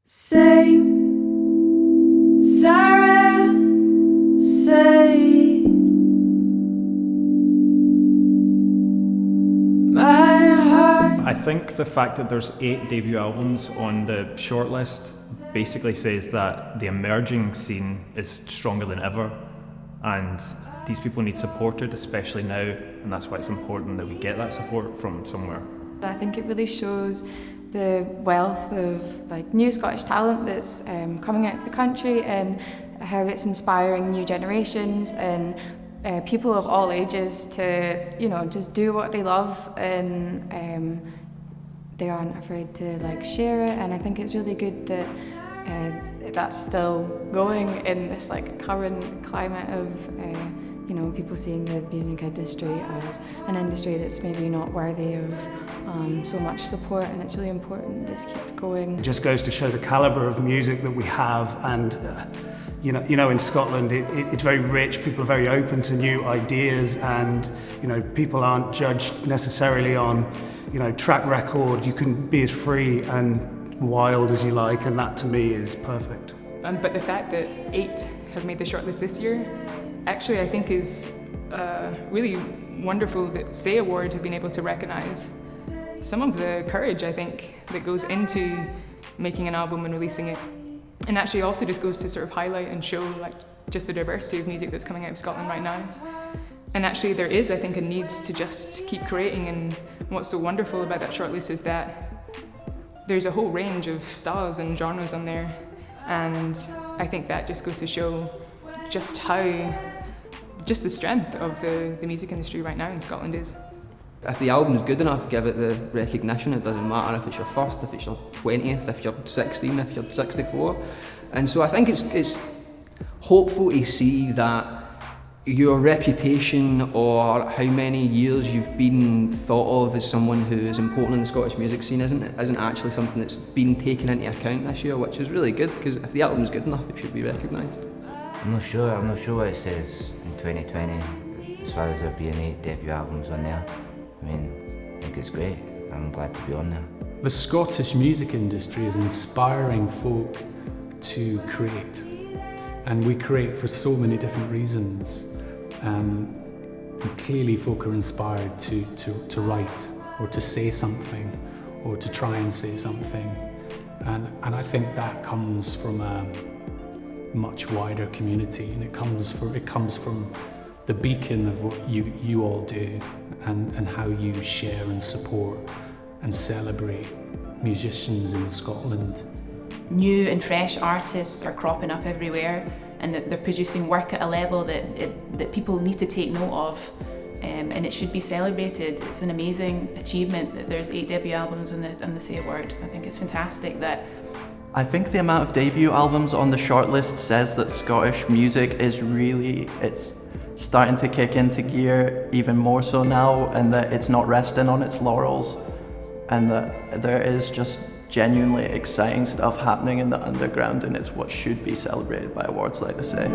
Say, Sarah, say, my heart. I think the fact that there's 8 debut albums on the shortlist basically says that the emerging scene is stronger than ever, and these people need supported, especially now, and that's why it's important that we get that support from somewhere. I think it really shows the wealth of new Scottish talent that's coming out of the country, and how it's inspiring new generations and people of all ages to just do what they love, and they aren't afraid to share it. And I think it's really good that that's still going in this current climate of people seeing the music industry as an industry that's maybe not worthy of so much support, and it's really important this keeps going. It just goes to show the calibre of music that we have, and in Scotland it's very rich. People are very open to new ideas, and people aren't judged necessarily on track record. You can be as free and wild as you like, and that to me is perfect. But the fact that 8 have made the shortlist this year, actually I think is really wonderful that SAY Award have been able to recognise some of the courage, I think, that goes into making an album and releasing it. And actually also just goes to sort of highlight and show just the diversity of music that's coming out of Scotland right now. And actually there is, I think, a need to just keep creating, and what's so wonderful about that shortlist is that there's a whole range of styles and genres on there, and I think that just goes to show just the strength of the music industry right now in Scotland is. If the album's good enough, give it the recognition. It doesn't matter if it's your first, if it's your 20th, if you're 16, if you're 64. And so I think it's hopeful to see that your reputation or how many years you've been thought of as someone who is important in the Scottish music scene isn't actually something that's been taken into account this year, which is really good, because if the album's good enough, it should be recognised. I'm not sure what it says in 2020 as far as there being 8 debut albums on there. I think it's great. I'm glad to be on there. The Scottish music industry is inspiring folk to create, and we create for so many different reasons. And clearly folk are inspired to write, or to say something, or to try and say something. And I think that comes from a much wider community, and it comes from the beacon of what you all do, and how you share and support and celebrate musicians in Scotland. New and fresh artists are cropping up everywhere, and that they're producing work at a level that people need to take note of, and it should be celebrated. It's an amazing achievement that there's 8 debut albums on the SAY Award. I think it's fantastic that. I think the amount of debut albums on the shortlist says that Scottish music is it's starting to kick into gear even more so now, and that it's not resting on its laurels, and that there is just genuinely exciting stuff happening in the underground, and it's what should be celebrated by awards like the SAY.